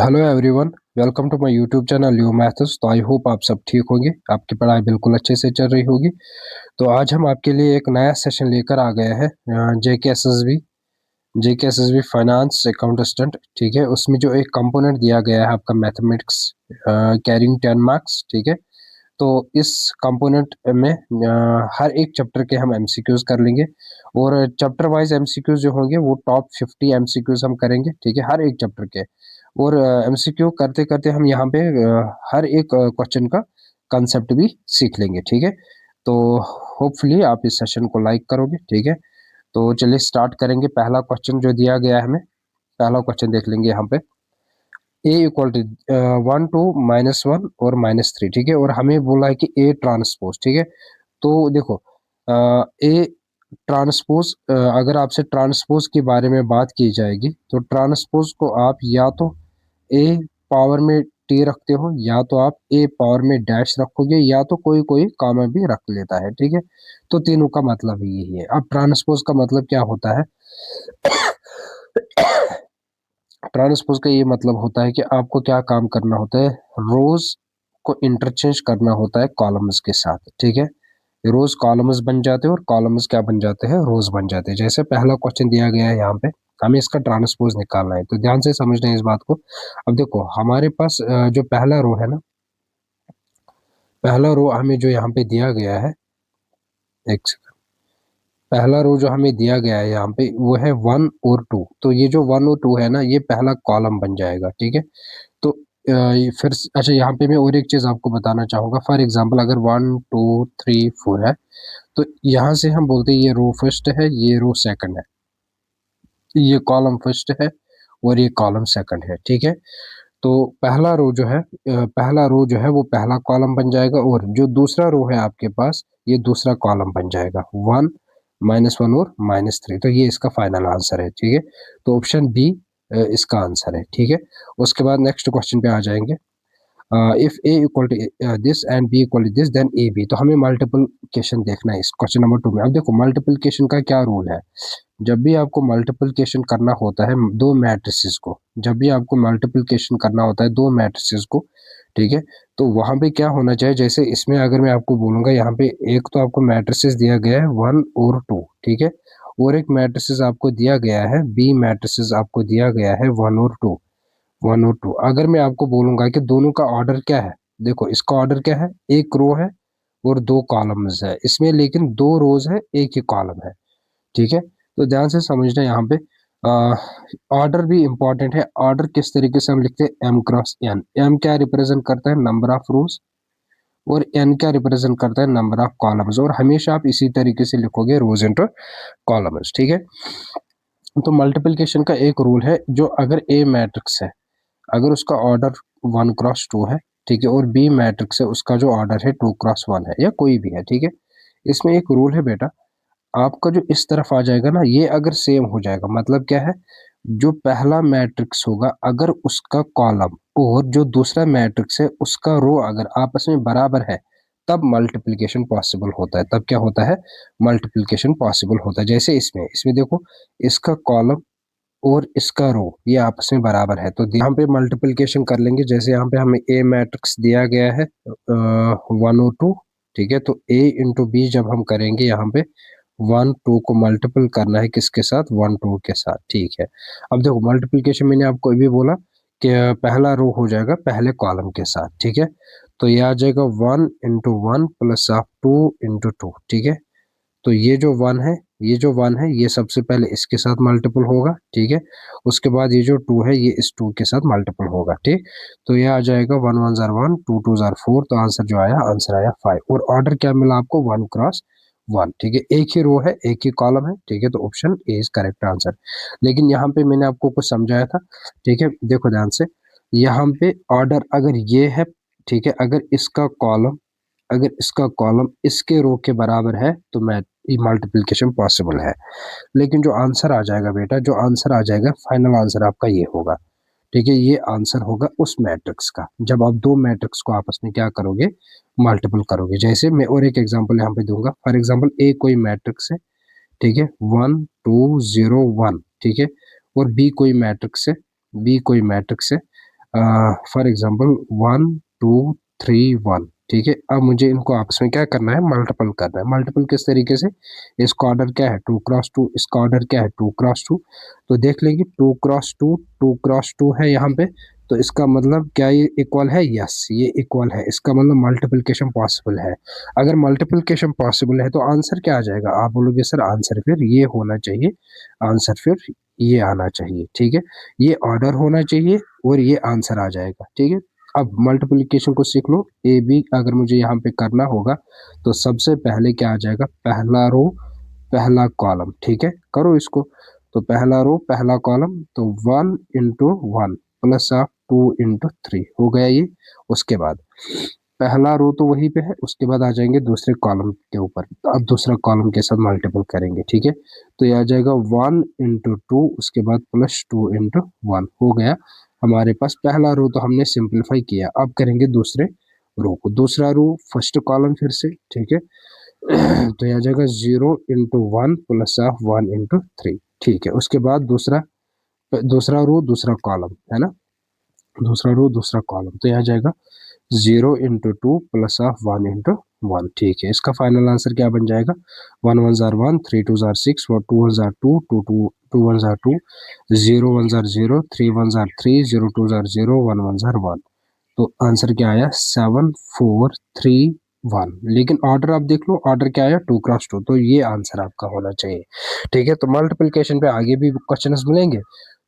Hello everyone, welcome to my YouTube channel ल्यू maths. तो I hope आप सब ठीक होंगे, आपकी पढ़ाई बिल्कुल अच्छे से चल रही होगी। तो आज हम आपके लिए एक नया सेशन लेकर आ गए हैं, जेके एसएसबी फाइनेंस अकाउंटेंट। ठीक है, उसमें जो एक कंपोनेंट दिया गया है आपका मैथमेटिक्स कैरिंग 10 मार्क्स। ठीक है, तो इस कंपोनेंट में हर एक चैप्टर के हम एमसीक्यूज कर लेंगे और चैप्टर वाइज एमसीक्यूज जो होंगे वो टॉप 50 एमसीक्यूज हम करेंगे। ठीक है, हर एक चैप्टर के। और एमसीक्यू करते करते हम यहाँ पे हर एक क्वेश्चन का कंसेप्ट भी सीख लेंगे। ठीक है, तो होपफुली आप इस सेशन को लाइक करोगे। ठीक है, तो चलिए स्टार्ट करेंगे। पहला क्वेश्चन जो दिया गया है हमें, पहला क्वेश्चन देख लेंगे यहाँ पे। ए इक्वल टू 1 2 -1 और -3। ठीक है, और हमें बोला है कि ए ट्रांसपोज। ठीक है, तो देखो ए ट्रांसपोज, अगर आपसे ट्रांसपोज के बारे में बात की जाएगी तो ट्रांसपोज को आप या तो ए पावर में टी रखते हो, या तो आप ए पावर में डैश रखोगे, या तो कोई कोई कॉमा भी रख लेता है। ठीक है, तो तीनों का मतलब ही यही है। अब ट्रांसपोज का मतलब क्या होता है? ट्रांसपोज का ये मतलब होता है कि आपको क्या काम करना होता है, रोज को इंटरचेंज करना होता है कॉलम्स के साथ। ठीक है, रोज कॉलम्स बन जाते हैं और कॉलम्स क्या बन जाते हैं, रोज बन जाते हैं। जैसे पहला क्वेश्चन दिया गया है यहाँ पे, हमें इसका ट्रांसपोज निकालना है, तो ध्यान से समझना है इस बात को। अब देखो हमारे पास जो पहला रो है ना, पहला रो हमें जो यहाँ पे दिया गया है, एक सेकंड, पहला रो जो हमें दिया गया है यहाँ पे वो है 1 और 2। तो ये जो 1 और 2 है ना, ये पहला कॉलम बन जाएगा। ठीक है, तो फिर अच्छा, यहाँ पे मैं और एक चीज आपको बताना चाहूंगा। फॉर एग्जांपल अगर 1 2 3 4 है, तो यहाँ से हम बोलते हैं ये रो फर्स्ट है, ये रो सेकंड है, ये कॉलम फर्स्ट है और ये कॉलम सेकंड है। ठीक है, तो पहला रो जो है, पहला रो जो है वो पहला कॉलम बन जाएगा, और जो दूसरा रो है आपके पास, ये दूसरा कॉलम बन जाएगा। 1 -1 और -3। तो ये इसका फाइनल आंसर है। ठीक है, तो ऑप्शन बी इसका आंसर है। ठीक है, उसके बाद नेक्स्ट क्वेश्चन पे आ जाएंगे। If A equal to this and B equal to this then A B. तो हमें मल्टीप्लिकेशन देखना है इस क्वेश्चन नंबर 2 में। अब देखो मल्टीप्लिकेशन का क्या रूल है। जब भी आपको मल्टीप्लिकेशन करना होता है दो मैट्रिसेस को, जब भी आपको मल्टीप्लिकेशन करना होता है दो मैट्रिसेस को, ठीक है, तो वहां पे क्या होना चाहिए, जैसे इसमें अगर मैं आपको बोलूंगा यहाँ पे एक तो आपको मैट्रिसेस दिया गया है 1 और 2। ठीक है, और एक मैट्रिसेस आपको दिया गया है, बी मैट्रिसेस आपको दिया गया है 1 और 2। 1 और 2 अगर मैं आपको बोलूंगा कि दोनों का ऑर्डर क्या है, देखो इसका ऑर्डर क्या है, एक रो है और दो कॉलम्स है इसमें, लेकिन दो रोज है एक ही कॉलम है। ठीक है, तो ध्यान से समझना यहाँ पे ऑर्डर भी इंपॉर्टेंट है। ऑर्डर किस तरीके से हम लिखते हैं, एम क्रॉस एन। एम क्या रिप्रेजेंट करता है, नंबर ऑफ रोज, और एन क्या रिप्रेजेंट करता है, नंबर ऑफ कॉलम्स। और हमेशा आप इसी तरीके से लिखोगे, रोज इंटू कॉलम्स। ठीक है, तो मल्टीप्लिकेशन का एक रूल है, जो अगर ए मैट्रिक्स है, अगर उसका ऑर्डर 1 क्रॉस 2 है, ठीक है, और बी मैट्रिक्स है, उसका जो ऑर्डर है 2 क्रॉस 1 है, या कोई भी है। ठीक है, इसमें एक रूल है बेटा, आपका जो इस तरफ आ जाएगा ना, ये अगर सेम हो जाएगा, मतलब क्या है, जो पहला मैट्रिक्स होगा अगर उसका कॉलम और जो दूसरा मैट्रिक्स है उसका रो अगर आपस में बराबर है, तब मल्टीप्लिकेशन पॉसिबल होता है। तब क्या होता है, मल्टीप्लिकेशन पॉसिबल होता है। जैसे इसमें इसमें देखो, इसका कॉलम और इसका रो ये आपस में बराबर है, तो यहाँ पे मल्टीप्लिकेशन कर लेंगे। जैसे यहाँ पे हमें ए मैट्रिक्स दिया गया है 1 और 2। ठीक है, तो ए इंटू बी जब हम करेंगे यहाँ पे 1 2 को मल्टीपल करना है किसके साथ, 1 2 के साथ। ठीक है, अब देखो मल्टीप्लिकेशन मैंने आपको भी बोला कि पहला रो हो जाएगा पहले कॉलम के साथ। ठीक है, तो ये आ जाएगा 1 × 1 प्लस ऑफ 2 × 2। ठीक है, तो ये जो 1 है, ये जो 1 है ये सबसे पहले इसके साथ मल्टीपल होगा। ठीक है, उसके बाद ये जो 2 है ये इस 2 के साथ मल्टीपल होगा। ठीक, तो ये आ जाएगा 1 1 जार 1, 2 2 जार 4। तो आंसर जो आया, आंसर आया 5। और ऑर्डर क्या मिला आपको, 1 क्रॉस 1। ठीक है, एक ही रो है एक ही कॉलम है। ठीक है, तो option A is correct answer. लेकिन यहाँ पे मैंने आपको कुछ समझाया था। ठीक है, देखो ध्यान से, यहाँ पे ऑर्डर अगर ये है, ठीक है, अगर इसका कॉलम इसके रो के बराबर है तो मैं मल्टीप्लिकेशन पॉसिबल है। लेकिन जो आंसर आ जाएगा बेटा, जो आंसर आ जाएगा फाइनल आंसर आपका ये होगा। ठीक है, ये आंसर होगा उस मैट्रिक्स का जब आप दो मैट्रिक्स को आपस में क्या करोगे, मल्टीपल करोगे। जैसे मैं और एक एग्जांपल यहाँ पे दूंगा। फॉर एग्जांपल ए कोई मैट्रिक्स है, ठीक है, 1 2 0 1। ठीक है, और बी कोई मैट्रिक्स है, बी कोई मैट्रिक्स है, फॉर एग्जांपल 1 2 3 1, ठीक है। अब मुझे इनको आपस में क्या करना है, मल्टीपल करना है। मल्टीपल किस तरीके से, इसका ऑर्डर क्या है 2 क्रॉस 2, इसका ऑर्डर क्या है 2 क्रॉस 2। तो देख लेंगे 2 क्रॉस 2, 2 क्रॉस 2 है यहाँ पे, तो इसका मतलब क्या ये इक्वल है, यस ये इक्वल है, इसका मतलब मल्टीप्लिकेशन पॉसिबल है। अगर मल्टीप्लिकेशन पॉसिबल है तो आंसर क्या आ जाएगा, आप बोलोगे सर आंसर फिर ये होना चाहिए, आंसर फिर ये आना चाहिए, ठीक है। ये ऑर्डर होना चाहिए और ये आंसर आ जाएगा, ठीक है। अब मल्टीप्लिकेशन को सीख लो। ए बी अगर मुझे यहाँ पे करना होगा तो सबसे पहले क्या आ जाएगा, पहला रो पहला कॉलम, ठीक है। करो इसको, तो पहला रो पहला कॉलम, तो 1 × 1 प्लस ऑफ 2 × 3 हो गया ये। उसके बाद पहला रो तो वहीं पे है, उसके बाद आ जाएंगे दूसरे कॉलम के ऊपर, तो अब दूसरा कॉलम के साथ मल्टीपल करेंगे, ठीक है। तो ये आ जाएगा 1 × 2, उसके बाद प्लस 2 × 1 हो गया हमारे पास पहला रो। तो हमने सिंप्लीफाई किया, अब करेंगे दूसरे रो को। दूसरा रो फर्स्ट कॉलम फिर से, ठीक है। तो यह आ जाएगा 0 × 1 प्लस ऑफ 1 × 3, ठीक है। उसके बाद दूसरा दूसरा रो दूसरा कॉलम है ना, दूसरा रो दूसरा कॉलम, तो यह आ जाएगा 0 × 2 प्लस ऑफ 1 × 1, ठीक है। इसका फाइनल आंसर क्या बन जाएगा, 1 1 3 2 6, 2 1 2 2 2 2 1 2, 0 1 0, 3 1 3, 0 2 0, 1 1 1। तो आंसर क्या आया, 7 4 3 1। लेकिन ऑर्डर आप देख लो, ऑर्डर क्या आया 2 × 2, तो ये आंसर आपका होना चाहिए, ठीक है। तो मल्टीप्लिकेशन पे आगे भी क्वेश्चन मिलेंगे,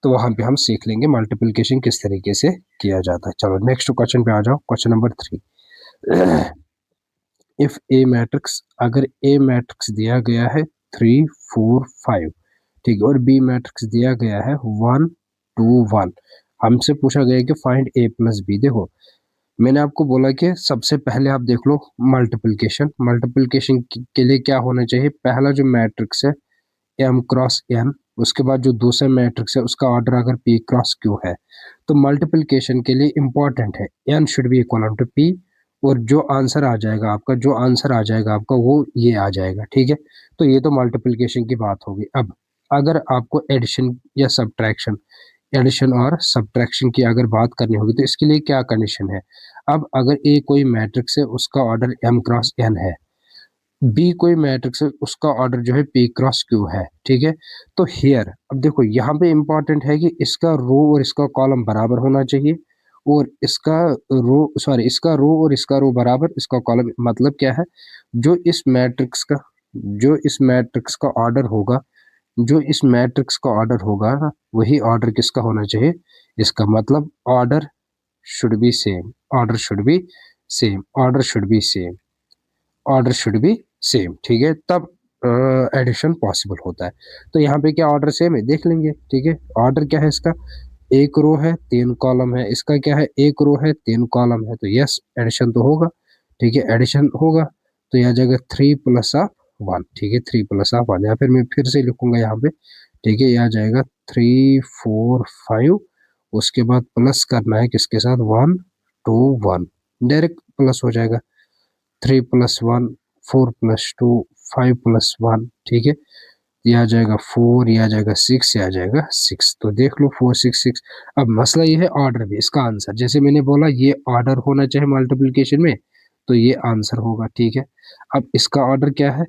तो वहां पे हम सीख लेंगे मल्टीप्लिकेशन किस तरीके से किया जाता है। चलो नेक्स्ट क्वेश्चन पे आ जाओ, question number 3। If A matrix, अगर ए मैट्रिक्स दिया गया है 3 4 5, ठीक है, और बी मैट्रिक्स दिया गया है 1 2 1, हमसे पूछा गया है कि फाइंड ए प्लस बी। देखो मैंने आपको बोला कि सबसे पहले आप देख लो मल्टीप्लिकेशन। मल्टीप्लिकेशन के लिए क्या होना चाहिए, पहला जो मैट्रिक्स है m × n, उसके बाद जो दूसरा मैट्रिक्स है उसका ऑर्डर अगर p × q है, तो मल्टीप्लिकेशन के लिए इंपॉर्टेंट है n should be equal to p, और जो आंसर आ जाएगा आपका, जो आंसर आ जाएगा आपका वो ये आ जाएगा, ठीक है। तो ये तो मल्टीप्लिकेशन की बात होगी। अब अगर आपको एडिशन या सब्ट्रैक्शन, एडिशन और सब्ट्रैक्शन की अगर बात करनी होगी तो इसके लिए क्या कंडीशन है। अब अगर ए कोई मैट्रिक्स है उसका ऑर्डर m × n है, बी कोई मैट्रिक्स है उसका ऑर्डर जो है p × q है, ठीक है। तो हियर अब देखो यहाँ पे इंपॉर्टेंट है कि इसका रो और इसका कॉलम बराबर होना चाहिए, और इसका रो सॉरी इसका रो और इसका रो बराबर, इसका कॉलम, मतलब क्या है, जो इस मैट्रिक्स का जो इस मैट्रिक्स का ऑर्डर होगा, जो इस मैट्रिक्स का ऑर्डर होगा ना, वही ऑर्डर किसका होना चाहिए, इसका मतलब order should be same, order should be same, order should be same, order should be same, ठीक है, तब एडिशन पॉसिबल होता है। तो यहाँ पे क्या ऑर्डर सेम है देख लेंगे, ठीक है। ऑर्डर क्या है इसका, एक रो है 3 कॉलम है, इसका क्या है, एक रो है 3 कॉलम है, तो यस एडिशन तो होगा, ठीक है, एडिशन होगा। तो यह आ जाएगा 3 + 1, ठीक है, 3 + 1, या फिर मैं फिर से लिखूंगा यहाँ पे, ठीक है। यह आ जाएगा 3 4 5, उसके बाद प्लस करना है किसके साथ, 1 2 1, डायरेक्ट प्लस हो जाएगा। 3 + 1, 4 + 2, 5 + 1, ठीक है। ये आ जाएगा 4, ये आ जाएगा 6, ये आ जाएगा 6। तो देख लो 4 6 6। अब मसला ये है ऑर्डर भी, इसका आंसर जैसे मैंने बोला ये ऑर्डर होना चाहिए मल्टीप्लिकेशन में, तो ये आंसर होगा, ठीक है। अब इसका ऑर्डर क्या है,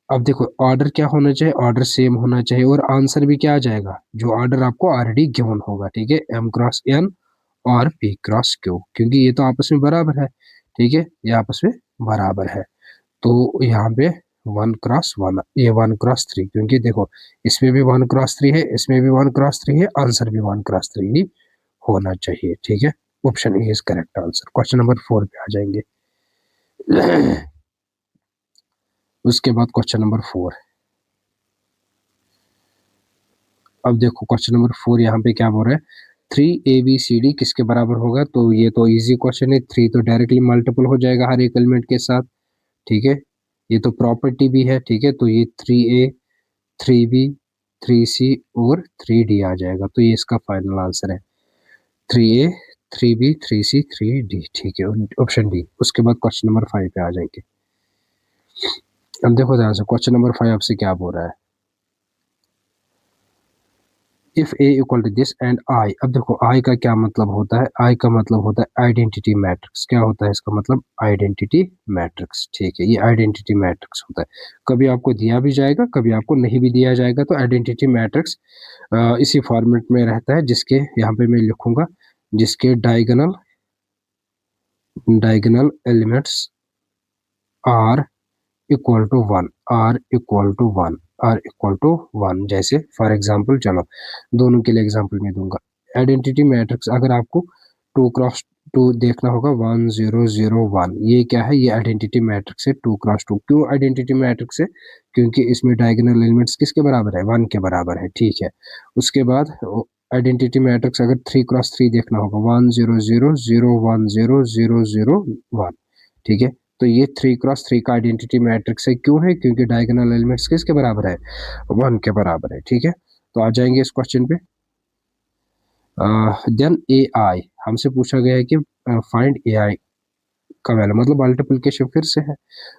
अब देखो ऑर्डर क्या होना चाहिए, ऑर्डर सेम होना चाहिए, और आंसर भी क्या आ जाएगा, जो ऑर्डर आपको ऑलरेडी गिवन होगा, ठीक है, m × n और p × q, क्योंकि ये तो आपस में बराबर है, ठीक है, ये आपस में बराबर है। तो यहाँ पे 1 × 1, ये 1 × 3, क्योंकि देखो इसमें भी 1 × 3 है, इसमें भी 1 × 3 है, आंसर भी 1 × 3 ही होना चाहिए, ठीक है। Option A is correct answer. Question number 4 पे आ जाएंगे। उसके बाद क्वेश्चन नंबर 4। अब देखो क्वेश्चन नंबर 4 यहाँ पे क्या बोल रहा है, 3 ABCD किसके बराबर होगा। तो ये तो इजी क्वेश्चन है, 3 तो डायरेक्टली मल्टीपल हो जाएगा हर एक एलिमेंट के साथ, ठीक है। ये तो प्रॉपर्टी भी है, ठीक है। तो ये 3A 3B 3C और 3D आ जाएगा, तो ये इसका फाइनल आंसर है, 3A 3B 3C 3D, ठीक है, ऑप्शन डी। उसके बाद क्वेश्चन नंबर 5 पे आ जाएंगे। अब देखो ध्यान से क्वेश्चन नंबर 5 आपसे क्या बोल रहा है, if A equal to this and I, अब देखो आई का क्या मतलब होता है, आई का मतलब होता है आइडेंटिटी मैट्रिक्स। क्या होता है इसका मतलब? आइडेंटिटी मैट्रिक्स, ठीक है, ये आइडेंटिटी मैट्रिक्स होता है। कभी आपको दिया भी जाएगा, कभी आपको नहीं भी दिया जाएगा। तो आइडेंटिटी मैट्रिक्स इसी फॉर्मेट में रहता है, जिसके यहाँ पे मैं लिखूंगा, जिसके diagonal elements are equal to one, are equal to one, are equal to one. जैसे फॉर एग्जाम्पल, चलो दोनों के लिए एग्जाम्पल मैं दूंगा। आइडेंटिटी मैट्रिक्स अगर आपको 2x2 देखना होगा, 1 0 0 1, ये क्या है? ये आइडेंटिटी मैट्रिक्स है 2x2। क्यों आइडेंटिटी मैट्रिक्स है? क्योंकि इसमें डायगोनल एलिमेंट्स किसके बराबर है? 1 के बराबर है, ठीक है। उसके बाद आइडेंटिटी मैट्रिक्स अगर 3x3 देखना होगा, 1 0 0 0 1 0 0 0 1, ठीक है। तो ये 3x3 का आइडेंटिटी मैट्रिक्स है। क्यों है? क्योंकि डायगोनल एलिमेंट्स किसके बराबर है? 1 के बराबर है, ठीक है। तो आ जाएंगे इस क्वेश्चन पे। देन ए आई, हमसे पूछा गया है कि फाइंड ए आई का वैल्यू, मतलब मल्टीप्लिकेशन फिर से है।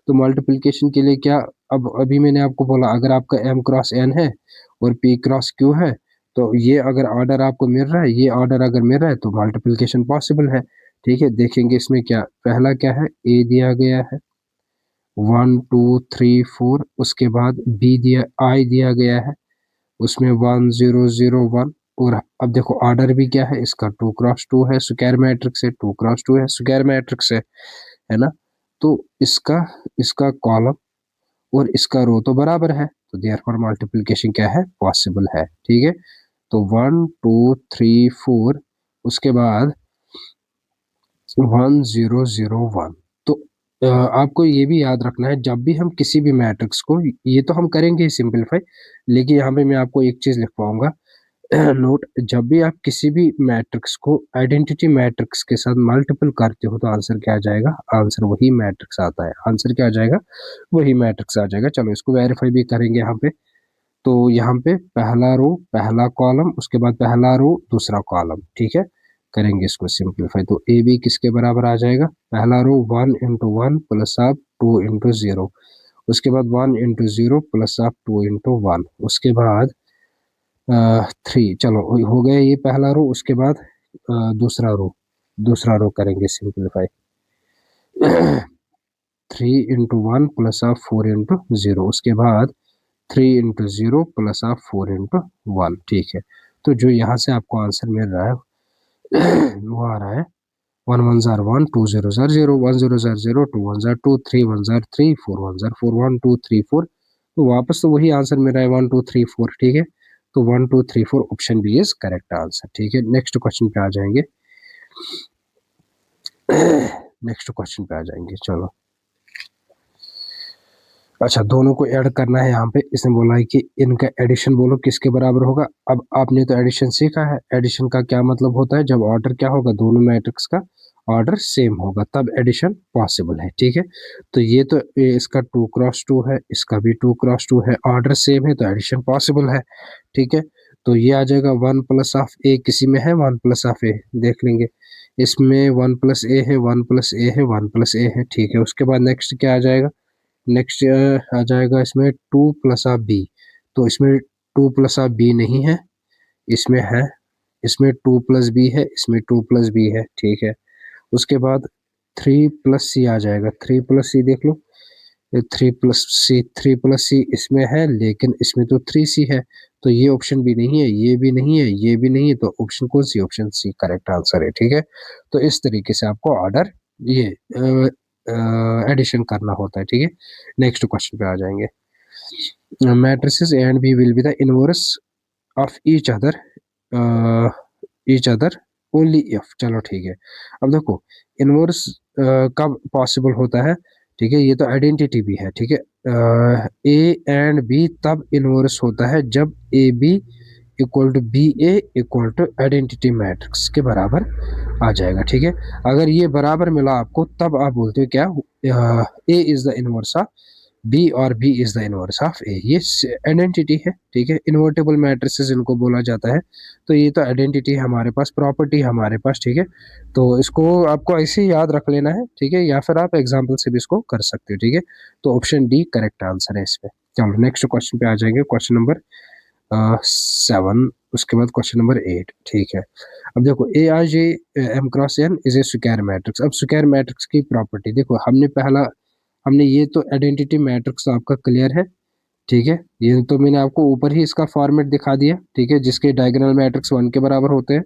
तो मल्टीप्लिकेशन के लिए क्या, अब अभी मैंने आपको बोला, अगर आपका m क्रॉस n है और p क्रॉस q है, तो ये अगर ऑर्डर आपको मिल रहा है, ये ऑर्डर अगर मिल रहा है, तो मल्टीप्लिकेशन पॉसिबल है, ठीक है। देखेंगे इसमें क्या, पहला क्या है, a दिया गया है 1 2 3 4, उसके बाद बी दिया, आई दिया गया है, उसमें 1 0 0 1। और अब देखो ऑर्डर भी क्या है इसका, 2x2 है, स्क्वायर मैट्रिक्स है, 2x2 है, स्क्वायर मैट्रिक्स है ना। तो इसका इसका कॉलम और इसका रो तो बराबर है, तो देयरफॉर मल्टीप्लिकेशन क्या है? पॉसिबल है, ठीक है। तो 1 2 3 4, उसके बाद 1 0 0 1। तो आपको ये भी याद रखना है, जब भी हम किसी भी मैट्रिक्स को, ये तो हम करेंगे सिंपलीफाई, लेकिन यहाँ पे मैं आपको एक चीज लिख पाऊंगा नोट, जब भी आप किसी भी मैट्रिक्स को आइडेंटिटी मैट्रिक्स के साथ मल्टीपल करते हो, तो आंसर क्या आ जाएगा? आंसर वही मैट्रिक्स आता है। आंसर क्या आ जाएगा? वही मैट्रिक्स आ जाएगा। चलो इसको वेरीफाई भी करेंगे यहाँ पे। तो यहाँ पे पहला रो पहला कॉलम, उसके बाद पहला रो दूसरा कॉलम, ठीक है। करेंगे इसको सिंपलीफाई, तो ए बी किसके बराबर आ जाएगा? पहला रो 1 इंटू 1 प्लस आप 2 इंटू 0, उसके बाद 1 इंटू 0 प्लस आप 2 इंटू 1, उसके बाद 3। चलो हो गया ये पहला रो। उसके बाद दूसरा रो करेंगे सिंपलीफाई 3 इंटू 1 प्लस आप 4 इंटू 0, उसके बाद 3 इंटू 0 प्लस आप 4 इंटू 1, ठीक है। तो जो यहाँ से आपको आंसर मिल रहा है वो आ रहा है 1 1 jar 1 2 0 jar 0 1 0 jar 0 2 1 jar 2 3 1 jar 3 4 1 jar 4 1 2 3 4। तो वापस तो वही आंसर मिल रहा है 1 2 3 4, ठीक है। तो 1 2 3 4 option B is correct answer, ठीक है। नेक्स्ट क्वेश्चन पे आ जाएंगे नेक्स्ट क्वेश्चन पे आ जाएंगे, चलो। अच्छा, दोनों को ऐड करना है। यहाँ पे इसने बोला है कि इनका एडिशन बोलो किसके बराबर होगा। अब आपने तो एडिशन सीखा है, एडिशन का क्या मतलब होता है? जब ऑर्डर क्या होगा, दोनों मैट्रिक्स का ऑर्डर सेम होगा, तब एडिशन पॉसिबल है, ठीक है। तो ये तो इसका 2x2 है, इसका भी 2x2 है, ऑर्डर सेम है, तो एडिशन पॉसिबल है, ठीक है। तो ये आ जाएगा 1 प्लस ऑफ ए, किसी में है 1 प्लस ऑफ ए, देख लेंगे। इसमें 1 प्लस ए है, 1 प्लस ए है, 1 प्लस ए है, ठीक है। उसके बाद नेक्स्ट क्या आ जाएगा? नेक्स्ट आ जाएगा इसमें 2 प्लस ऑफ बी। तो इसमें 2 प्लस ऑफ बी नहीं है, इसमें है, इसमें 2 प्लस बी है, इसमें 2 प्लस बी है, ठीक है। उसके बाद 3 प्लस सी आ जाएगा, 3 प्लस सी देख लो, 3 प्लस सी इसमें है, लेकिन इसमें तो 3 सी है। तो ये ऑप्शन भी नहीं है, ये भी नहीं है, ये भी नहीं है, तो ऑप्शन कौन सी? ऑप्शन सी करेक्ट आंसर है, ठीक है। तो इस तरीके से आपको ऑर्डर ये एडिशन करना होता है, ठीक है। नेक्स्ट क्वेश्चन पे आ जाएंगे। Matrices A and B will be the inverse of each other only if, चलो ठीक है। अब देखो इनवर्स कब पॉसिबल होता है, ठीक है। ये तो आइडेंटिटी भी है, ठीक है। ए एंड बी तब इनवर्स होता है जब A B equal to B A equal to identity matrix के बराबर आ जाएगा, ठीक है। अगर ये बराबर मिला आपको, तब आप बोलते हो क्या, a is the inverse of b और b is the inverse of a. ये आइडेंटिटी है, ठीक है। इन्वर्टेबल मैट्रिसेस इनको बोला जाता है। तो ये तो आइडेंटिटी है हमारे पास, प्रॉपर्टी हमारे पास, ठीक है। तो इसको आपको ऐसे ही याद रख लेना है, ठीक है, या फिर आप एग्जाम्पल से भी इसको कर सकते हो, ठीक है। तो ऑप्शन डी करेक्ट आंसर है इस पे। चलो नेक्स्ट क्वेश्चन पे आ जाएंगे, क्वेश्चन नंबर 7। उसके बाद क्वेश्चन नंबर 8, ठीक है। अब देखो a i j m cross n is a square matrix. अब स्क्वायर मैट्रिक्स की प्रॉपर्टी देखो, हमने ये तो आइडेंटिटी मैट्रिक्स आपका क्लियर है, ठीक है। ये तो मैंने आपको ऊपर ही इसका फॉर्मेट दिखा दिया, ठीक है, जिसके डायगोनल मैट्रिक्स 1 के बराबर होते हैं।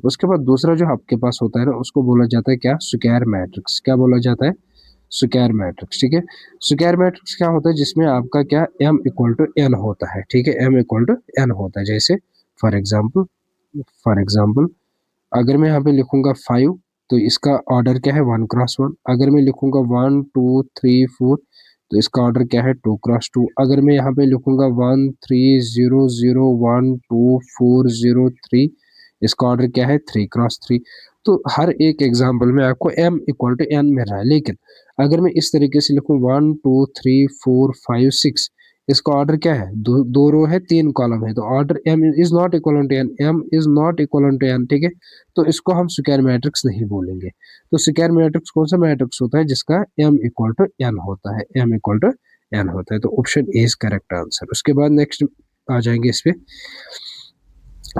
उसके बाद दूसरा जो आपके पास होता है ना, उसको बोला जाता है क्या, स्क्वायर मैट्रिक्स। क्या बोला जाता है, स्क्वायर मैट्रिक्स, ठीक है। स्क्वायर मैट्रिक्स क्या होता है, जिसमें आपका क्या m इक्वल टू एन होता है, ठीक है, m इक्वल टू एन होता है। जैसे फॉर एग्जाम्पल अगर मैं यहाँ पे लिखूंगा 5, तो इसका ऑर्डर क्या है, 1 क्रॉस 1। अगर मैं लिखूंगा 1 2 3 4, तो इसका ऑर्डर क्या है, 2 क्रॉस 2। अगर मैं यहाँ पे लिखूंगा 1 3 0 0 1 2 4 0 3, इसका ऑर्डर क्या है, 3 क्रॉस 3। तो हर एक एग्जाम्पल में आपको m इक्वल टू एन मिल रहा है। लेकिन अगर मैं इस तरीके से लिखूं 1 2 3 4 5 6, इसका ऑर्डर क्या है, दो रो है, 3 कॉलम है, तो order m is not equal to N, m is not equal to N, ठीक है। तो इसको हम स्क्वायर मैट्रिक्स नहीं बोलेंगे। तो स्क्वायर मैट्रिक्स कौन सा मैट्रिक्स होता है, जिसका m इक्वल टू एन होता है, m इक्वल टू एन होता है। तो option A is correct answer. उसके बाद नेक्स्ट आ जाएंगे इस पे,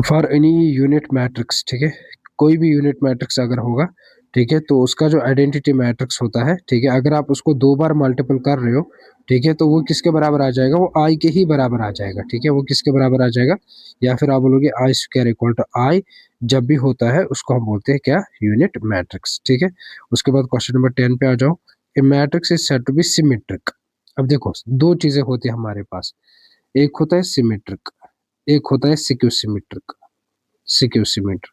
फॉर एनी यूनिट मैट्रिक्स, ठीक है, कोई भी यूनिट मैट्रिक्स अगर होगा, ठीक है, तो उसका जो आइडेंटिटी मैट्रिक्स होता है, ठीक है, अगर आप उसको 2 बार मल्टीपल कर रहे हो, ठीक है, तो वो किसके बराबर आ जाएगा, वो आई के ही बराबर आ जाएगा, ठीक है, वो किसके बराबर आ जाएगा, या फिर आप बोलोगे आई स्क्वायर इक्वल टू आई, जब भी होता है उसको हम बोलते हैं क्या, यूनिट मैट्रिक्स, ठीक है। उसके बाद क्वेश्चन नंबर 10 पे आ जाओ, a matrix is said to be symmetric. अब देखो, दो चीजें होती है हमारे पास, एक होता है सिमेट्रिक, एक होता है सिक्यू सिमेट्रिक, सिक्यू सिमेट्रिक,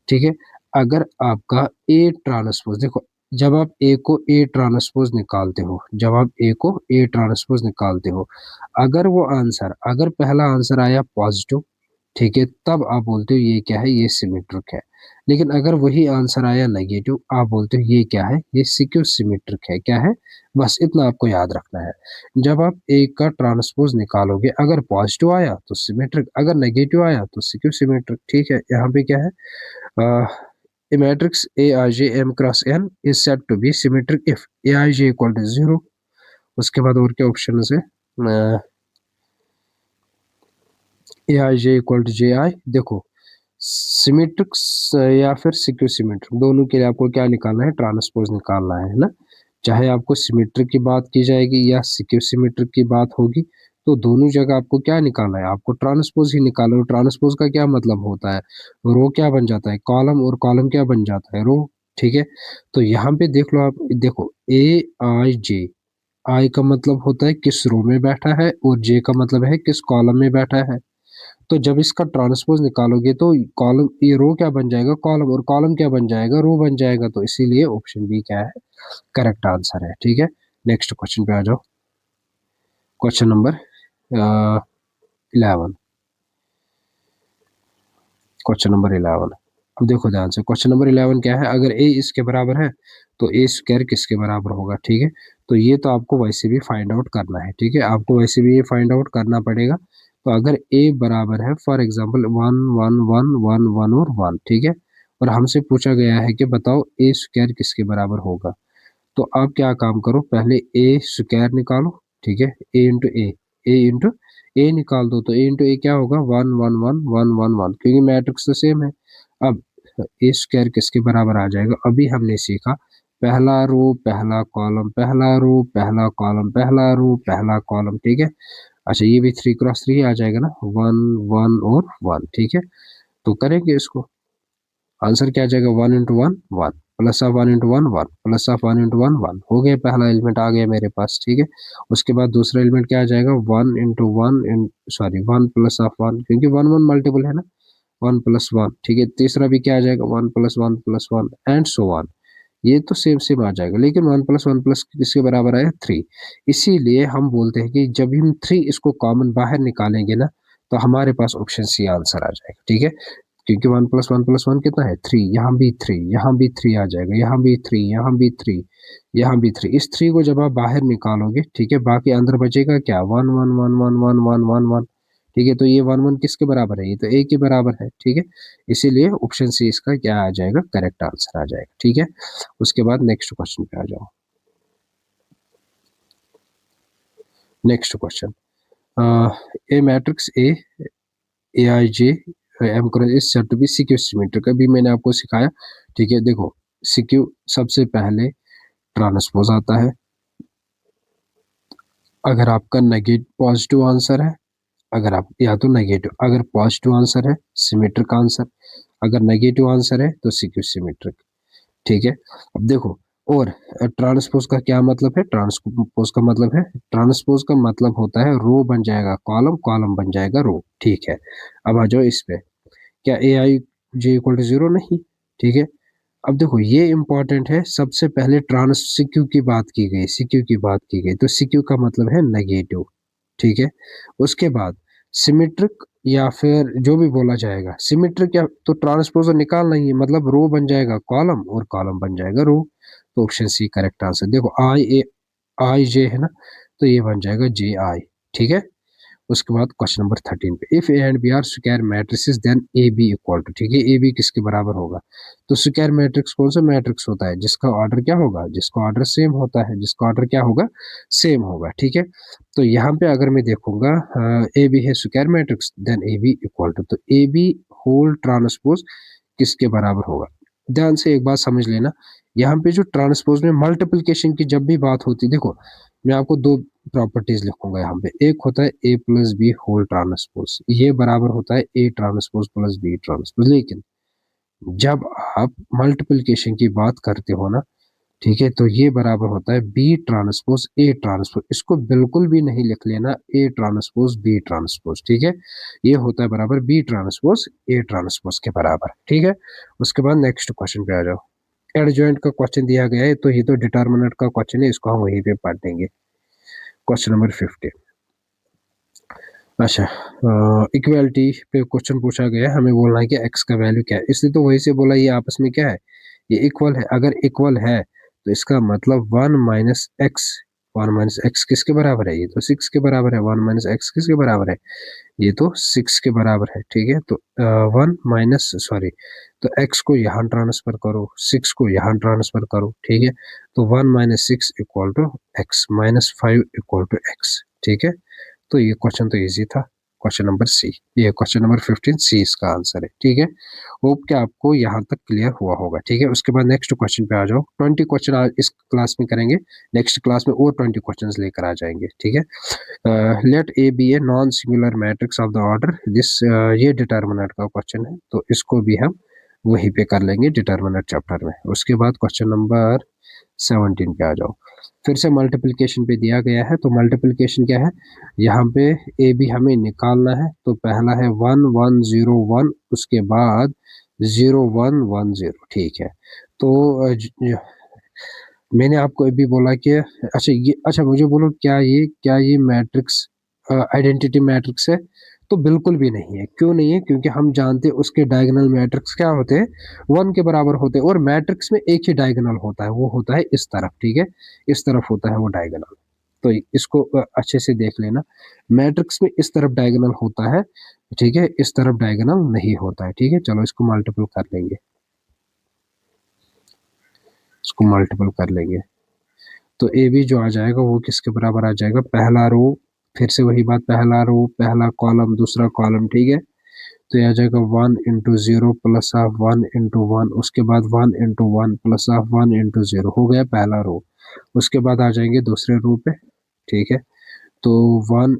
ठीक है। अगर आपका ए ट्रांसपोज, देखो, जब आप ए को ए ट्रांसपोज निकालते हो, जब आप ए को ए ट्रांसपोज निकालते हो, अगर पहला आंसर आया पॉजिटिव, ठीक है, तब आप बोलते हो ये क्या है, ये सिमेट्रिक है। लेकिन अगर वही आंसर आया नेगेटिव, आप बोलते हो ये क्या है, ये सिक्यू सिमेट्रिक है। क्या है, बस इतना आपको याद रखना है। जब आप ए का ट्रांसपोज निकालोगे, अगर पॉजिटिव आया तो सिमेट्रिक, अगर नेगेटिव आया तो सिक्यू सिमेट्रिक, ठीक है। यहाँ पे क्या है, a matrix Aij m cross n is said to be symmetric if Aij equal to 0। उसके बाद और क्या ऑप्शन है, Aij इक्वल टू ji। देखो, सिमेट्रिक या फिर सिक्यू सिमेट्रिक, दोनों के लिए आपको क्या निकालना है, ट्रांसपोज निकालना है ना। चाहे आपको सिमेट्रिक की बात की जाएगी या सिक्यू सिमेट्रिक की बात होगी, तो दोनों जगह आपको क्या निकालना है, आपको ट्रांसपोज ही निकालो। ट्रांसपोज का क्या मतलब होता है, रो क्या बन जाता है, कॉलम, और कॉलम क्या बन जाता है, रो, ठीक है। तो यहाँ पे देख लो, आप देखो, ए आई जे, आई का मतलब होता है किस रो में बैठा है, और जे का मतलब है किस कॉलम में बैठा है। तो जब इसका ट्रांसपोज निकालोगे तो कॉलम, ये रो क्या बन जाएगा, कॉलम, और कॉलम क्या बन जाएगा, रो बन जाएगा। तो इसीलिए ऑप्शन बी क्या है, करेक्ट आंसर है, ठीक है। नेक्स्ट क्वेश्चन पे आ जाओ, क्वेश्चन नंबर 11, क्वेश्चन नंबर 11। अब देखो ध्यान से, क्वेश्चन नंबर 11 क्या है, अगर ए इसके बराबर है तो ए स्क्वायर किसके बराबर होगा, ठीक है। तो ये तो आपको वैसे भी फाइंड आउट करना है, ठीक है, आपको वैसे भी ये फाइंड आउट करना पड़ेगा। तो अगर ए बराबर है, फॉर एग्जाम्पल 1 1 1 1 और 1, ठीक है, और हमसे पूछा गया है कि बताओ ए स्क्वायर किसके बराबर होगा, तो आप क्या काम करो, पहले ए स्क्वायर निकालो, ठीक है, ए इंटू ए निकाल दो, तो ए इंटू ए क्या होगा, 1 1 1 1 1 1, क्योंकि मैट्रिक्स तो सेम है। अब ए स्क्वायर किसके बराबर आ जाएगा, अभी हमने सीखा, पहला रो पहला कॉलम, पहला रो पहला कॉलम, पहला रो पहला कॉलम, ठीक है। अच्छा, ये भी 3 क्रॉस 3 आ जाएगा ना, 1 1 और 1, ठीक है। तो करेंगे इसको, आंसर क्या आ जाएगा, 1 into 1 1, plus of 1 into 1 1, plus of 1 into 1 1, हो गया, पहला एलिमेंट आ गया मेरे पास, ठीक है। उसके बाद दूसरा एलिमेंट क्या आ जाएगा, 1 into 1 in, sorry, 1 plus of 1, क्योंकि 1 1 मल्टीपल है ना, 1 प्लस 1, ठीक है। तीसरा भी क्या आ जाएगा, 1 plus 1 plus 1 and so on. ये तो सेम सेम आ जाएगा, लेकिन 1 प्लस 1 प्लस किसके बराबर आया, 3। इसीलिए हम बोलते हैं कि जब हम 3 इसको कॉमन बाहर निकालेंगे ना, तो हमारे पास ऑप्शन सी आंसर आ जाएगा, ठीक है। क्योंकि 1 प्लस 1 प्लस 1 कितना है, 3, यहाँ भी 3, यहाँ भी 3 आ जाएगा, यहाँ भी 3, यहाँ भी 3, यहाँ भी 3। इस 3 को जब आप बाहर निकालोगे, ठीक है, बाकी अंदर बचेगा क्या, 1 1 1 1 1 1 1, ठीक है। तो ये 1 1 किसके बराबर है, ये तो ए के बराबर है, ठीक है। इसीलिए ऑप्शन सी इसका क्या आ जाएगा, करेक्ट आंसर आ जाएगा, ठीक है। उसके बाद नेक्स्ट क्वेश्चन पे आ जाओ, next question, a matrix a a i j m cross is said to be skew symmetric. अभी मैंने आपको सिखाया, ठीक है। देखो सिक्यू सबसे पहले ट्रांसपोज आता है, अगर आपका नेगेटिव पॉजिटिव आंसर है, अगर आप या तो नेगेटिव, अगर पॉजिटिव आंसर है सिमेट्रिक आंसर, अगर नेगेटिव आंसर है तो सिक्यू सिमेट्रिक, ठीक है। अब देखो, और ट्रांसपोज का क्या मतलब है, ट्रांसपोज का मतलब होता है रो बन जाएगा कॉलम, कॉलम बन जाएगा रो, ठीक है। अब आ जाओ इस पे, क्या ए i J equal to zero, नहीं, ठीक है। अब देखो ये इंपॉर्टेंट है, सबसे पहले ट्रांस सिक्यू की बात की गई, सिक्यू की बात की गई, तो सिक्यू का मतलब है नेगेटिव, ठीक है। उसके बाद सिमेट्रिक या फिर जो भी बोला जाएगा सिमेट्रिक, या तो ट्रांसपोजर निकालना ही है, मतलब रो बन जाएगा कॉलम और कॉलम बन जाएगा रो। तो ऑप्शन सी करेक्ट आंसर। देखो आई जे है ना, तो ये बन जाएगा जे आई, ठीक है। उसके बाद क्वेश्चन नंबर 13 पे, if A and B are square matrices then A B equal to, ठीक है, ए बी किसके बराबर होगा। तो स्क्वायर मैट्रिक्स कौन सा मैट्रिक्स होता है, जिसका ऑर्डर क्या होगा, जिसका ऑर्डर सेम होता है, जिसका ऑर्डर क्या होगा, सेम होगा, ठीक है। तो यहाँ पे अगर मैं देखूंगा ए बी है square matrix, then A B equal to, तो ए बी होल ट्रांसपोज किसके बराबर होगा। ध्यान से एक बात समझ लेना, यहाँ पे जो ट्रांसपोज में मल्टीप्लिकेशन की जब भी बात होती है, देखो मैं आपको दो प्रॉपर्टीज लिखूंगा यहाँ पे, एक होता है A plus B whole transpose, ये बराबर होता है A transpose plus B transpose. लेकिन जब आप मल्टीप्लिकेशन की बात करते हो ना, ठीक है, तो ये बराबर होता है बी ट्रांसपोज ए ट्रांसपोज, इसको बिल्कुल भी नहीं लिख लेना ए ट्रांसपोज बी ट्रांसपोज, ठीक है। ये होता है बराबर बी ट्रांसपोज ए ट्रांसपोज के बराबर, ठीक है। उसके बाद नेक्स्ट क्वेश्चन पे आ जाओ। एडजॉइंट का क्वेश्चन दिया गया है, तो ये तो डिटर्मिनेंट का क्वेश्चन है, इसको हम वहीं पे पढ़ देंगे। Question number 50। अच्छा, इक्वालिटी पे क्वेश्चन पूछा गया है, हमें बोलना है कि एक्स का वैल्यू क्या है, इसलिए तो वही से बोला ये आपस में क्या है, ये इक्वल है। अगर इक्वल है तो इसका मतलब one minus x, one minus x किसके बराबर है, ये तो सिक्स के बराबर है। वन माइनस एक्स किसके बराबर है, ये तो सिक्स के बराबर है, ठीक है। तो वन माइनस सॉरी, तो एक्स को यहाँ ट्रांसफर करो, सिक्स को यहाँ ट्रांसफर करो, ठीक है। तो one minus six equal to X, minus five equal to X, ठीक है। तो ये क्वेश्चन तो इजी था, क्वेश्चन नंबर सी, ये क्वेश्चन नंबर 15 सी इसका आंसर है, ठीक है। होप कि आपको यहाँ तक क्लियर हुआ होगा, ठीक है। उसके बाद नेक्स्ट क्वेश्चन पे आ जाओ। 20 क्वेश्चन आज इस क्लास में करेंगे, नेक्स्ट क्लास में और 20 क्वेश्चंस लेकर आ जाएंगे, ठीक है। Let A B a non singular matrix of the order this, ये डिटर्मिनेंट का क्वेश्चन है, तो इसको भी हम वहीं पे कर लेंगे डिटर्मिनेंट चैप्टर में। उसके बाद क्वेश्चन नंबर 17 पे आ जाओ। फिर से मल्टीप्लिकेशन पे दिया गया है, तो मल्टीप्लिकेशन क्या है, यहाँ पे ए बी हमें निकालना है, तो पहला है 1101, उसके बाद 0110, ठीक है। तो मैंने आपको अभी बोला कि अच्छा ये, अच्छा मुझे बोलो क्या ये मैट्रिक्स आइडेंटिटी मैट्रिक्स है, तो बिल्कुल भी नहीं है। क्यों नहीं है, क्योंकि हम जानते हैं उसके डायगोनल मैट्रिक्स क्या होते हैं, वन के बराबर होते हैं, और मैट्रिक्स में एक ही डायगोनल होता है, वो होता है इस तरफ, ठीक है, इस तरफ होता है वो डायगोनल। तो इसको अच्छे से देख लेना, मैट्रिक्स में इस तरफ डायगोनल होता है, ठीक है, इस तरफ डायगोनल नहीं होता है, ठीक है। चलो इसको मल्टीपल कर लेंगे, इसको मल्टीपल कर लेंगे, तो ए बी जो आ जाएगा वो किसके बराबर आ जाएगा, पहला रो, फिर से वही बात, पहला रो पहला कॉलम दूसरा कॉलम, ठीक है। तो ये आ जाएगा 1 × 0 प्लस ऑफ 1 × 1, उसके बाद 1 × 1 प्लस ऑफ 1 × 0, हो गया पहला रो। उसके बाद आ जाएंगे दूसरे रो पे, ठीक है। तो 0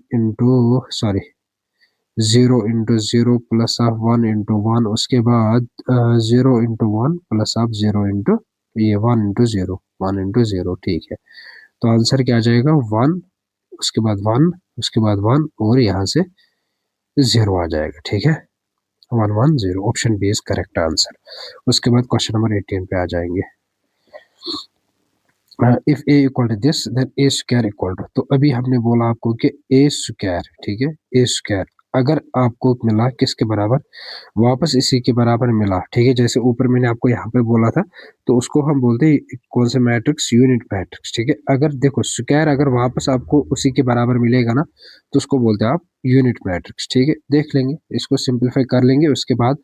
× 0 प्लस ऑफ 1 × 1, उसके बाद 0 × 1 प्लस ऑफ 0 ये 1 × 0, 1 × 0, ठीक है। तो आंसर क्या आ जाएगा, वन, उसके बाद वन, उसके बाद वन, और यहाँ से जीरो आ जाएगा, ठीक है। 110, option B is correct answer. उसके बाद क्वेश्चन नंबर 18 पे आ जाएंगे। If A equal to this then A square equal to, तो अभी हमने बोला आपको कि ए स्क्वायर, ठीक है, ए स्क्वायर अगर आपको मिला किसके बराबर, वापस इसी के बराबर मिला, ठीक है, जैसे ऊपर मैंने आपको यहाँ पे बोला था, तो उसको हम बोलते हैं कौन से मैट्रिक्स, यूनिट मैट्रिक्स, ठीक है। अगर देखो स्क्वायर अगर वापस आपको उसी के बराबर मिलेगा ना, तो उसको बोलते हैं आप यूनिट मैट्रिक्स, ठीक है। देख लेंगे, इसको सिंप्लीफाई कर लेंगे, उसके बाद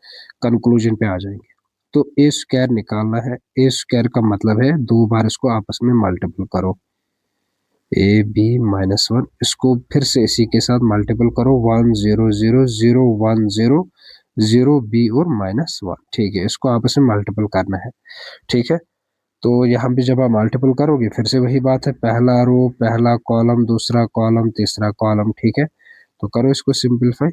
कंक्लूजन पे आ जाएंगे। तो ए स्क्वायर निकालना है, ए स्क्वायर का मतलब है दो बार इसको आपस में मल्टीपल करो, ए बी -1, इसको फिर से इसी के साथ मल्टीपल करो, 1 0 0 0 1 0 0 बी और -1, ठीक है। इसको आपस में मल्टीपल करना है, ठीक है। तो यहाँ पे जब आप मल्टीपल करोगे फिर से वही बात है, पहला रो पहला कॉलम दूसरा कॉलम तीसरा कॉलम, ठीक है। तो करो इसको सिंप्लीफाई,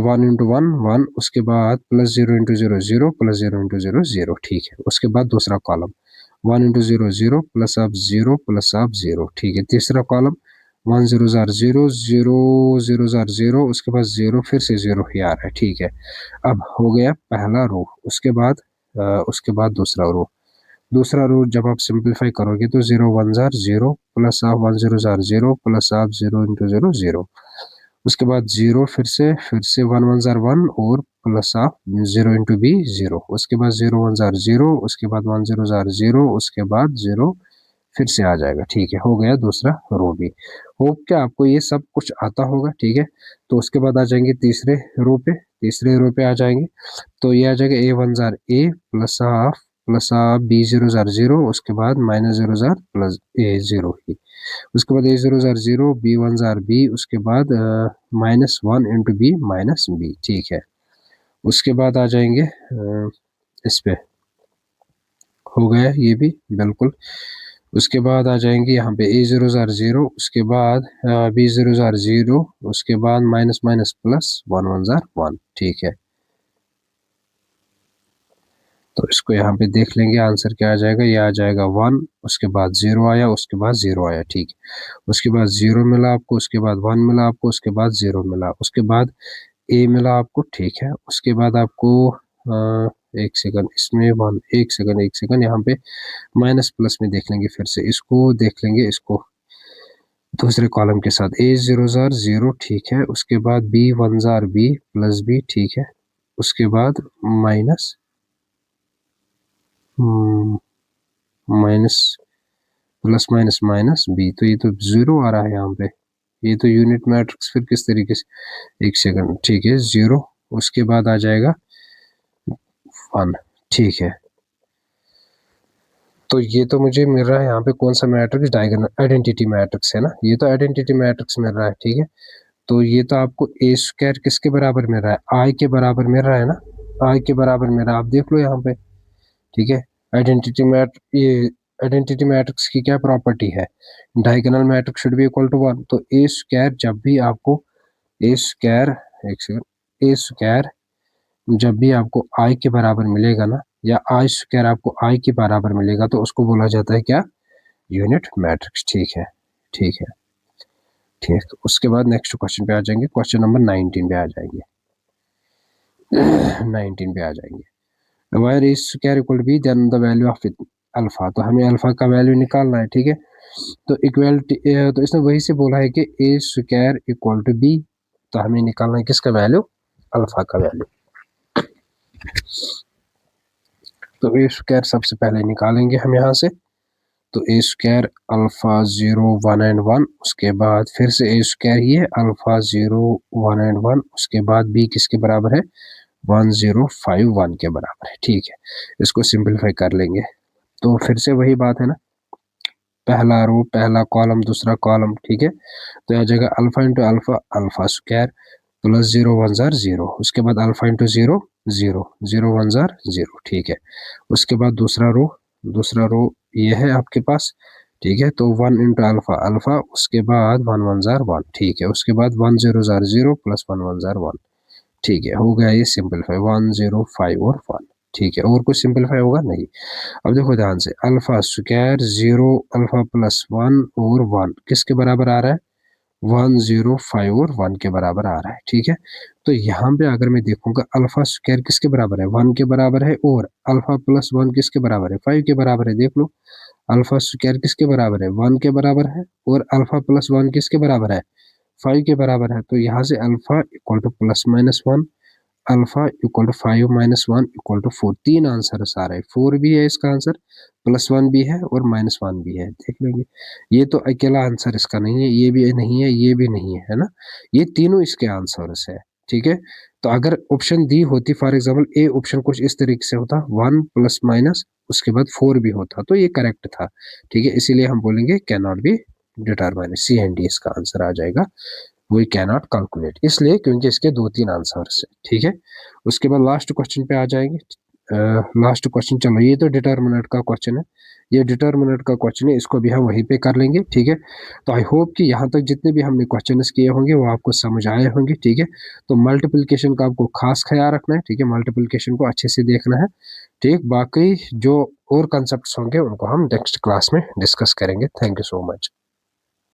1 इंटू 1 1, उसके बाद प्लस 0 इंटू 0 0 प्लस 0 इंटू 0 0, ठीक है। उसके बाद दूसरा कॉलम 1 इंटू 0 0 प्लस आप 0 प्लस आप 0, ठीक है। तीसरा कॉलम 1 0 जार 0 0 0 जार 0, उसके बाद 0 फिर से 0 ही आ रहा है, ठीक है। अब हो गया पहला रो, उसके बाद दूसरा रो जब आप सिंप्लीफाई करोगे तो 0 1 जार 0 प्लस आप 1 0 जार 0 प्लस आप 0 इंटू 0 0, उसके बाद 0 फिर से 1 1 जार 1 और प्लस आप 0 इंटू बी 0, उसके बाद 0 1 जार 0, उसके बाद 1 0 जार 0, उसके बाद 0 फिर से आ जाएगा, ठीक है। हो गया दूसरा रो भी। होप क्या आपको ये सब कुछ आता होगा, ठीक है। तो उसके बाद आ जाएंगे तीसरे रो पे आ जाएंगे, तो ये आ जाएगा ए 1 जार ए प्लस हाफ बी 0 जार 0, उसके बाद -0 जार प्लस ए 0 ही, उसके बाद ए 0 जार 0 बी 1 जार बी, उसके बाद -1 इंटू बी माइनस बी, ठीक है। उसके बाद आ जाएंगे इस पे, हो गया ये भी बिल्कुल। उसके बाद आ जाएंगे यहाँ पे ए 0 जार 0, उसके बाद बी 0 जार 0, उसके बाद माइनस माइनस प्लस 1 1 जार 1, ठीक है। तो इसको यहाँ पे देख लेंगे, आंसर क्या आ जाएगा, ये आ जाएगा 1, उसके बाद 0 आया, उसके बाद 0 आया, ठीक है। उसके बाद 0 मिला आपको, उसके बाद 1 मिला आपको, उसके बाद 0 मिला, उसके बाद ए मिला आपको, ठीक है। उसके बाद आपको एक सेकंड इसमें 1, एक सेकंड यहाँ पे माइनस प्लस में देख लेंगे, फिर से इसको देख लेंगे, इसको दूसरे कॉलम के साथ ए 0 जार 0, ठीक है। उसके बाद बी 1 जार बी प्लस बी, ठीक है। उसके बाद minus minus plus minus minus B, तो ये तो 0 आ रहा है यहाँ पे, ये तो यूनिट मैट्रिक्स फिर किस तरीके से, एक सेकंड, ठीक है, 0, उसके बाद आ जाएगा 1, ठीक है। तो ये तो मुझे मिल रहा है यहाँ पे कौन सा मैट्रिक्स, डायगोनल आइडेंटिटी मैट्रिक्स है ना, ये तो आइडेंटिटी मैट्रिक्स मिल रहा है, ठीक है। तो ये तो आपको ए स्क्वायर किसके बराबर मिल रहा है, आई के बराबर मिल रहा है ना, आई के बराबर मिल रहा है, आप देख लो यहाँ पे, ठीक है। ये आइडेंटिटी मैट्रिक्स की क्या प्रॉपर्टी है, diagonal matrix should be equal to 1, तो ए स्क्वायर जब भी आपको ए स्क्वायर एक सेकंड ए स्क्वायर जब भी आपको आई के बराबर मिलेगा ना, या आई स्क्वायर आपको आई के बराबर मिलेगा, तो उसको बोला जाता है क्या, यूनिट मैट्रिक्स, ठीक है, ठीक है, ठीक। तो उसके बाद नेक्स्ट क्वेश्चन पे आ जाएंगे, क्वेश्चन नंबर 19 पे आ जाएंगे 19 पे आ जाएंगे, वायर is square equal to B then the value of alpha, तो हमें अल्फा का वैल्यू निकालना है, ठीक है। तो इक्वलिटी, तो इसने वही से बोला है कि ए स्क्वायर इक्वल टू बी, तो हमें निकालना है किसका वैल्यू, अल्फा का वैल्यू। तो ए स्क्वायर सबसे पहले निकालेंगे हम यहाँ से, तो ए स्क्वायर अल्फा 0 1 एंड 1, उसके बाद फिर से ए स्क्वायर ही है अल्फा 0 1 एंड 1, उसके बाद बी किसके बराबर है, 1051 के बराबर है, ठीक है। इसको सिंपलीफाई कर लेंगे, तो फिर से वही बात है ना, पहला रो पहला कॉलम दूसरा कॉलम, ठीक है। तो आ जाएगा alpha into alpha, alpha square plus 0 1 jar 0, उसके बाद अल्फा इंटू 0 0 0 1 जार 0, ठीक है। उसके बाद दूसरा रो ये है आपके पास, ठीक है। तो 1 इंटू अल्फा अल्फा, उसके बाद 1 1 जार 1, ठीक है। उसके बाद 1 0 जार 0 प्लस 1 1 जार 1, ठीक है। हो गया ये सिंपलीफाई 1 0 5 और 1, ठीक है। और कुछ सिंपलीफाई होगा नहीं। अब देखो ध्यान से, अल्फा स्क्वायर 0 अल्फा प्लस 1 और 1 किसके बराबर आ रहा है, 1 0 5 और 1 के बराबर आ रहा है, ठीक है। तो यहाँ पे अगर मैं देखूंगा अल्फा स्क्वायर किसके बराबर है, 1 के बराबर है, और अल्फा प्लस 1 किसके बराबर है, 5 के बराबर है, देख लो। अल्फा स्क्वायर किसके बराबर है, 1 के बराबर है, और अल्फा प्लस 1 किसके बराबर है, 5 के बराबर है। तो यहाँ से alpha equal to plus minus 1, alpha equal to 5 minus 1 equal to 4, तीन आंसर आ रहा है, 4 भी है इसका आंसर, प्लस 1 भी है और माइनस 1 भी है, देख लेंगे। ये तो अकेला आंसर इसका नहीं है, ये भी नहीं है, ये भी नहीं है ना, ये तीनों इसके आंसर्स है, ठीक है। तो अगर ऑप्शन डी होती, फॉर एग्जाम्पल ए ऑप्शन कुछ इस तरीके से होता, 1 प्लस माइनस उसके बाद 4 भी होता, तो ये करेक्ट था, ठीक है। इसीलिए हम बोलेंगे can not be determine, C and D इसका आंसर आ जाएगा। वी कैन नॉट कैलकुलेट, इसलिए क्योंकि इसके 2-3 आंसर्स है, ठीक है। उसके बाद लास्ट क्वेश्चन पे आ जाएंगे। लास्ट क्वेश्चन, चलो ये तो डिटर्मिनेंट का क्वेश्चन है, ये डिटर्मिनेंट का क्वेश्चन है, इसको भी हम वहीं पे कर लेंगे, ठीक है। तो आई होप कि यहाँ तक जितने भी हमने क्वेश्चन किए होंगे वो आपको समझ आए होंगे, ठीक है। तो मल्टीप्लिकेशन का आपको खास ख्याल रखना है, ठीक है, मल्टीप्लिकेशन को अच्छे से देखना है, ठीक। बाकी जो और कंसेप्ट होंगे उनको हम नेक्स्ट क्लास में डिस्कस करेंगे। Thank you so much.